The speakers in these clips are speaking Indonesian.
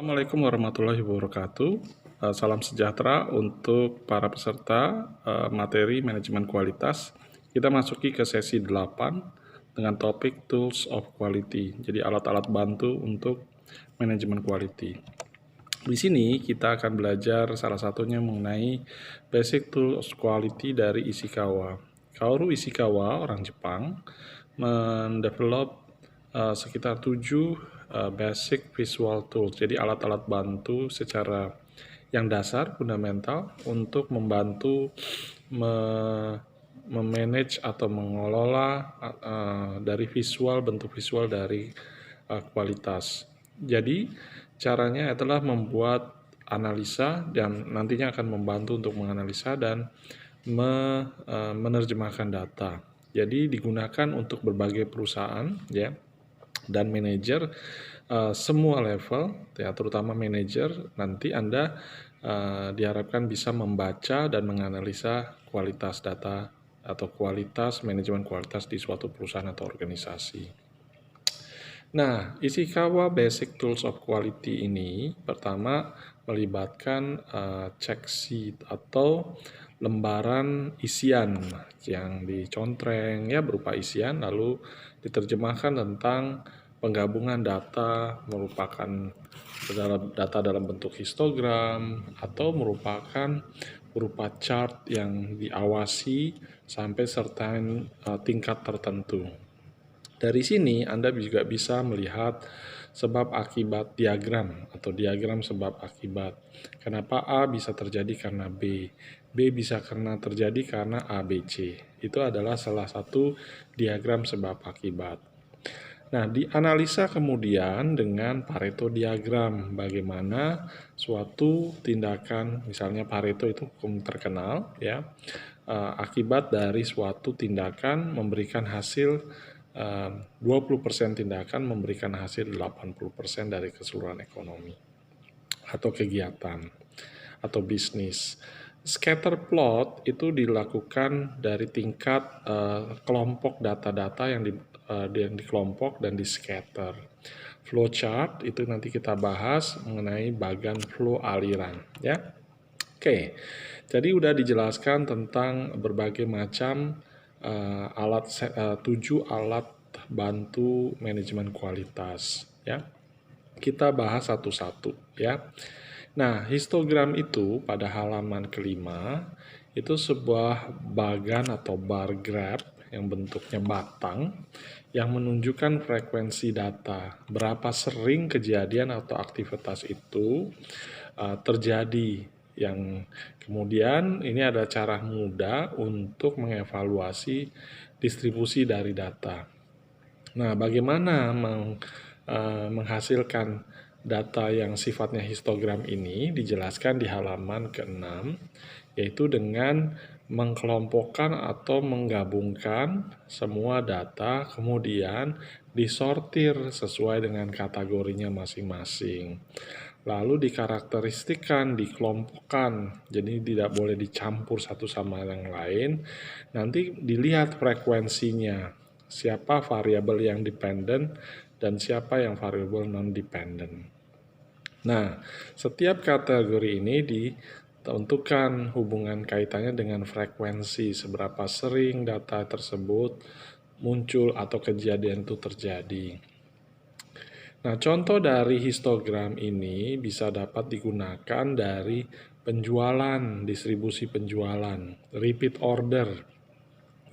Assalamualaikum warahmatullahi wabarakatuh. Salam sejahtera untuk para peserta materi manajemen kualitas. Kita masuki ke sesi 8 dengan topik Tools of Quality. Jadi alat-alat bantu untuk manajemen quality. Di sini kita akan belajar salah satunya mengenai Basic Tools of Quality dari Ishikawa. Kaoru Ishikawa, orang Jepang, mendevelop sekitar 7 basic visual tools, jadi alat-alat bantu secara yang dasar, fundamental, untuk membantu memanage atau mengelola dari bentuk visual dari kualitas. Jadi caranya adalah membuat analisa dan nantinya akan membantu untuk menganalisa dan menerjemahkan data. Jadi digunakan untuk berbagai perusahaan ya dan manajer semua level ya, terutama manajer. Nanti Anda diharapkan bisa membaca dan menganalisa kualitas data atau manajemen kualitas di suatu perusahaan atau organisasi. Nah, Ishikawa Basic Tools of Quality ini pertama melibatkan check sheet atau lembaran isian yang dicontreng ya berupa isian, lalu diterjemahkan tentang penggabungan data merupakan data dalam bentuk histogram atau merupakan berupa chart yang diawasi sampai serta tingkat tertentu. Dari sini Anda juga bisa melihat sebab akibat diagram atau diagram sebab akibat. Kenapa A bisa terjadi karena B, B bisa terjadi karena A, B, C. Itu adalah salah satu diagram sebab akibat. Nah, dianalisa kemudian dengan Pareto diagram, bagaimana suatu tindakan, misalnya Pareto itu hukum terkenal ya, akibat dari suatu tindakan memberikan hasil 20% tindakan memberikan hasil 80% dari keseluruhan ekonomi atau kegiatan atau bisnis. Scatter plot itu dilakukan dari tingkat kelompok data-data yang dikelompok dan di scatter. Flowchart itu nanti kita bahas mengenai bagan flow aliran ya. Oke. Jadi udah dijelaskan tentang berbagai macam 7 alat bantu manajemen kualitas ya. Kita bahas satu-satu ya. Nah, histogram itu pada halaman kelima itu sebuah bagan atau bar graph yang bentuknya batang yang menunjukkan frekuensi data, berapa sering kejadian atau aktivitas itu terjadi. Yang kemudian ini ada cara mudah untuk mengevaluasi distribusi dari data. Nah, bagaimana menghasilkan data yang sifatnya histogram ini dijelaskan di halaman ke-6, yaitu dengan mengkelompokkan atau menggabungkan semua data, kemudian disortir sesuai dengan kategorinya masing-masing. Lalu dikarakteristikkan, dikelompokkan, jadi tidak boleh dicampur satu sama yang lain. Nanti dilihat frekuensinya, siapa variabel yang dependen dan siapa yang variabel non-dependent. Nah, setiap kategori ini ditentukan hubungan kaitannya dengan frekuensi, seberapa sering data tersebut muncul atau kejadian itu terjadi. Nah, contoh dari histogram ini bisa dapat digunakan dari penjualan, distribusi penjualan, repeat order.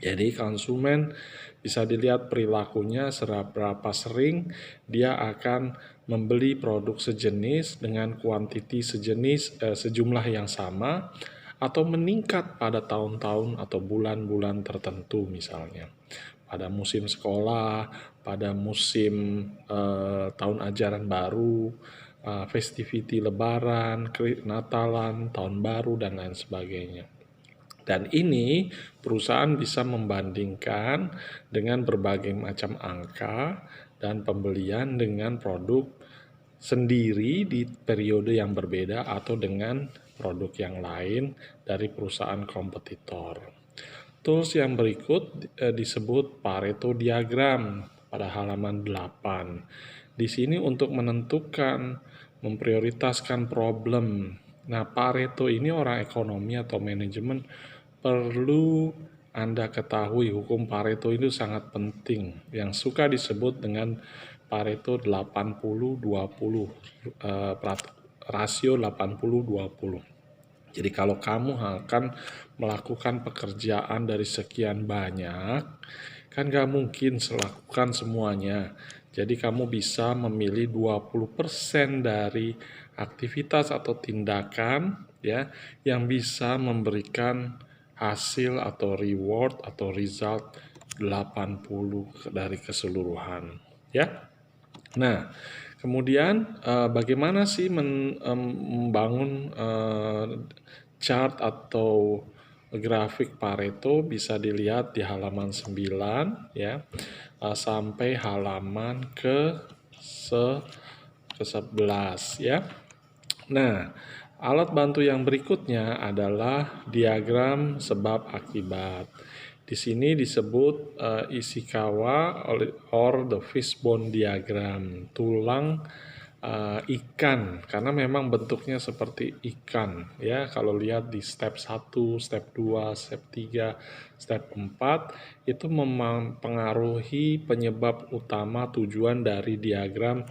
Jadi konsumen bisa dilihat perilakunya seberapa sering dia akan membeli produk sejenis dengan kuantiti sejumlah yang sama atau meningkat pada tahun-tahun atau bulan-bulan tertentu misalnya. Pada musim sekolah, pada musim tahun ajaran baru, festivity lebaran, Natalan, tahun baru, dan lain sebagainya. Dan ini perusahaan bisa membandingkan dengan berbagai macam angka dan pembelian dengan produk sendiri di periode yang berbeda atau dengan produk yang lain dari perusahaan kompetitor. Tools yang berikut disebut Pareto diagram pada halaman 8. Di sini untuk menentukan memprioritaskan problem. Nah, Pareto ini orang ekonomi atau manajemen perlu Anda ketahui hukum Pareto itu sangat penting yang suka disebut dengan Pareto 80-20, rasio 80-20. Jadi kalau kamu akan melakukan pekerjaan dari sekian banyak, kan gak mungkin melakukan semuanya. Jadi kamu bisa memilih 20% dari aktivitas atau tindakan ya yang bisa memberikan hasil atau reward atau result 80 dari keseluruhan ya. Nah, kemudian bagaimana sih membangun chart atau grafik Pareto bisa dilihat di halaman 9 ya sampai halaman ke-11 ya. Nah, alat bantu yang berikutnya adalah diagram sebab akibat. Di sini disebut Ishikawa or the fishbone diagram, tulang ikan, karena memang bentuknya seperti ikan ya. Kalau lihat di step 1, step 2, step 3, step 4 itu mempengaruhi penyebab utama tujuan dari diagram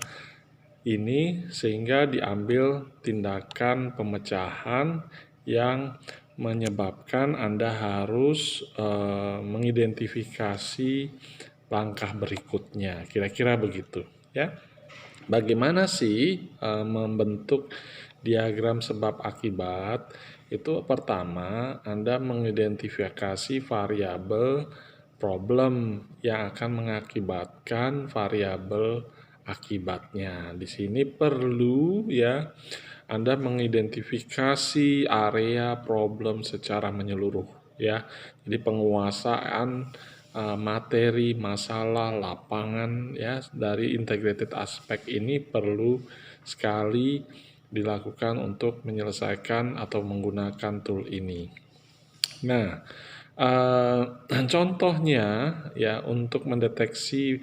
ini sehingga diambil tindakan pemecahan yang menyebabkan Anda harus mengidentifikasi langkah berikutnya. Kira-kira begitu ya. Bagaimana sih membentuk diagram sebab akibat? Itu pertama, Anda mengidentifikasi variabel problem yang akan mengakibatkan variabel akibatnya. Di sini perlu ya Anda mengidentifikasi area problem secara menyeluruh ya. Jadi penguasaan materi, masalah, lapangan ya dari integrated aspek ini perlu sekali dilakukan untuk menyelesaikan atau menggunakan tool ini. Nah, contohnya ya untuk mendeteksi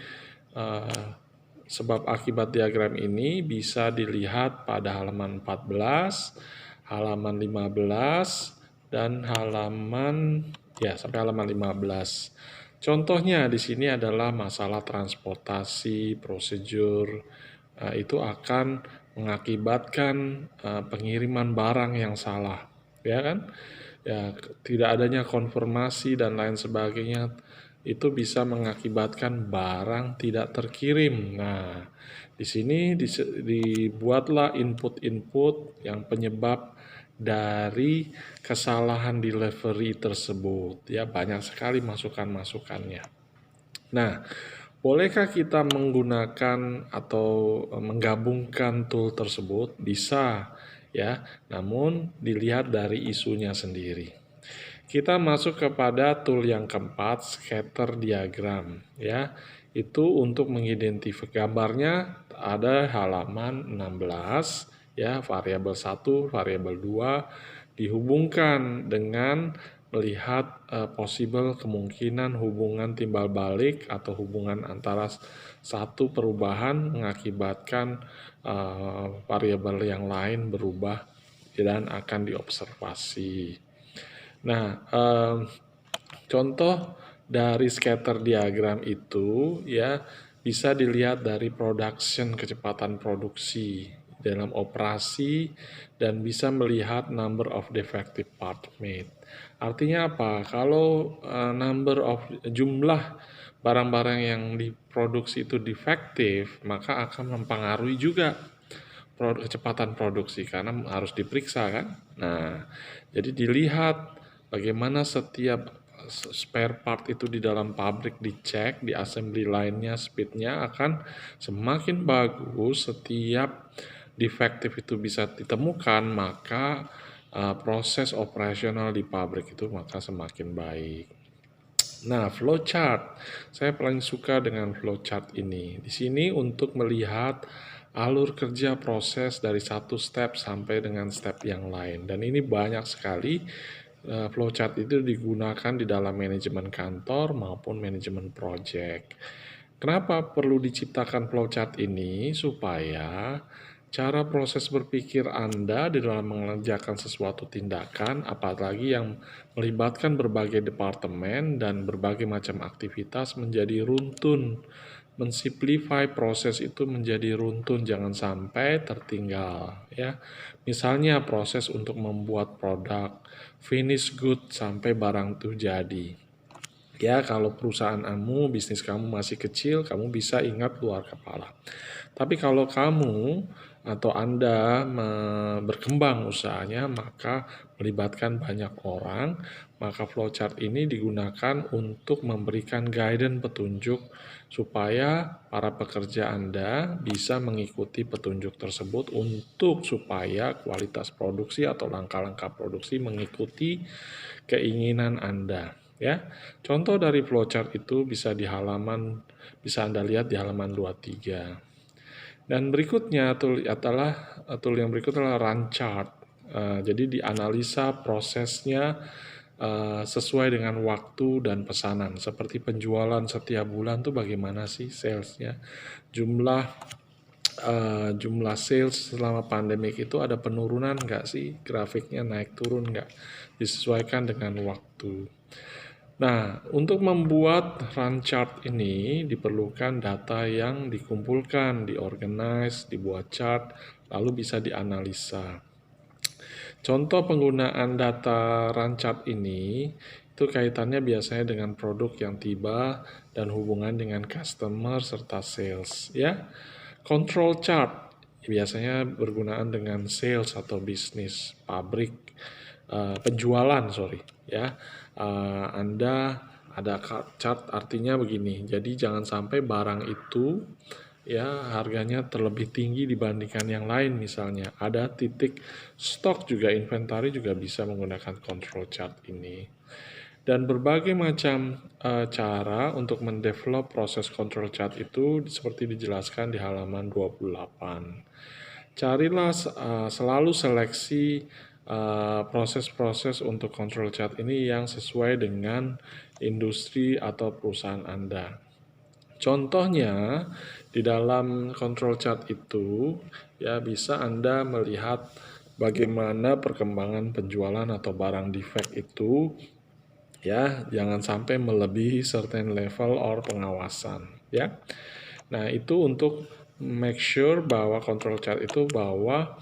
sebab akibat diagram ini bisa dilihat pada halaman 14, halaman 15, dan halaman ya sampai halaman 15. Contohnya di sini adalah masalah transportasi, prosedur, itu akan mengakibatkan pengiriman barang yang salah, ya kan? Ya, tidak adanya konfirmasi dan lain sebagainya itu bisa mengakibatkan barang tidak terkirim. Nah, di sini dibuatlah input-input yang penyebab dari kesalahan delivery tersebut. Ya, banyak sekali masukan-masukannya. Nah, bolehkah kita menggunakan atau menggabungkan tool tersebut? Bisa, ya. Namun dilihat dari isunya sendiri. Kita masuk kepada tool yang keempat, scatter diagram ya. Itu untuk mengidentifikasi gambarnya ada halaman 16 ya, variabel 1, variabel 2 dihubungkan dengan melihat possible kemungkinan hubungan timbal balik atau hubungan antara satu perubahan mengakibatkan variabel yang lain berubah dan akan diobservasi. Nah, contoh dari scatter diagram itu ya bisa dilihat dari production, kecepatan produksi dalam operasi dan bisa melihat number of defective part made. Artinya apa? Kalau number of jumlah barang-barang yang diproduksi itu defektif, maka akan mempengaruhi juga kecepatan produksi karena harus diperiksa kan. Nah, jadi dilihat bagaimana setiap spare part itu di dalam pabrik dicek, di assembly line-nya, speed-nya akan semakin bagus setiap defektif itu bisa ditemukan, maka proses operasional di pabrik itu maka semakin baik. Nah, flowchart. Saya paling suka dengan flowchart ini. Di sini untuk melihat alur kerja proses dari satu step sampai dengan step yang lain. Dan ini banyak sekali flowchart itu digunakan di dalam manajemen kantor maupun manajemen project. Kenapa perlu diciptakan flowchart ini? Supaya cara proses berpikir Anda di dalam mengerjakan sesuatu tindakan, apalagi yang melibatkan berbagai departemen dan berbagai macam aktivitas menjadi runtun. Mensimplify proses itu menjadi runtun, jangan sampai tertinggal ya. Misalnya proses untuk membuat produk, finish good sampai barang itu jadi. Ya, kalau perusahaan kamu, bisnis kamu masih kecil, kamu bisa ingat luar kepala. Tapi kalau kamu atau Anda berkembang usahanya, maka melibatkan banyak orang, maka flowchart ini digunakan untuk memberikan guidance petunjuk supaya para pekerja Anda bisa mengikuti petunjuk tersebut untuk supaya kualitas produksi atau langkah-langkah produksi mengikuti keinginan Anda. Ya, contoh dari flowchart itu bisa Anda lihat di halaman 23. Dan berikutnya tool yang berikut adalah run chart. Jadi dianalisa prosesnya sesuai dengan waktu dan pesanan. Seperti penjualan setiap bulan tuh bagaimana sih salesnya? Jumlah sales selama pandemik itu ada penurunan nggak sih? Grafiknya naik turun nggak? Disesuaikan dengan waktu. Nah, untuk membuat run chart ini diperlukan data yang dikumpulkan, diorganize, dibuat chart, lalu bisa dianalisa. Contoh penggunaan data run chart ini itu kaitannya biasanya dengan produk yang tiba dan hubungan dengan customer serta sales ya. Control chart biasanya bergunaan dengan sales atau bisnis, pabrik, penjualan ya. Anda ada chart artinya begini. Jadi jangan sampai barang itu ya harganya terlebih tinggi dibandingkan yang lain misalnya. Ada titik stok juga, inventory juga bisa menggunakan control chart ini. Dan berbagai macam cara untuk mendevelop proses control chart itu seperti dijelaskan di halaman 28. Carilah selalu seleksi proses-proses untuk control chart ini yang sesuai dengan industri atau perusahaan Anda. Contohnya, di dalam control chart itu ya bisa Anda melihat bagaimana perkembangan penjualan atau barang defect itu ya, jangan sampai melebihi certain level or pengawasan ya. Nah, itu untuk make sure bahwa control chart itu bahwa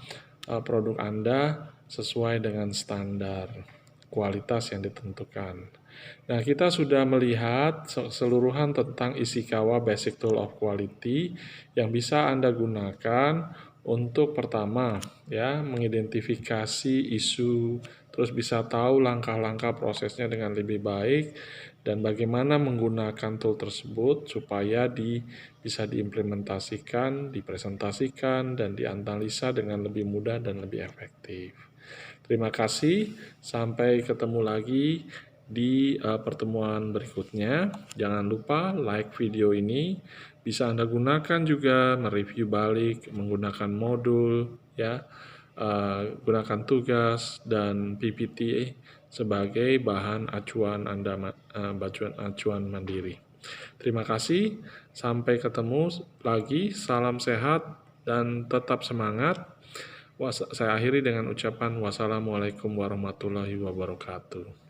produk Anda sesuai dengan standar kualitas yang ditentukan. Nah, kita sudah melihat keseluruhan tentang Ishikawa Basic Tool of Quality yang bisa Anda gunakan untuk pertama ya mengidentifikasi isu, terus bisa tahu langkah-langkah prosesnya dengan lebih baik dan bagaimana menggunakan tool tersebut supaya bisa diimplementasikan, dipresentasikan dan dianalisa dengan lebih mudah dan lebih efektif. Terima kasih, sampai ketemu lagi di pertemuan berikutnya. Jangan lupa like video ini. Bisa Anda gunakan juga mereview balik menggunakan modul ya, gunakan tugas dan PPT sebagai bahan acuan Anda, acuan mandiri. Terima kasih, sampai ketemu lagi. Salam sehat dan tetap semangat. Saya akhiri dengan ucapan wassalamualaikum warahmatullahi wabarakatuh.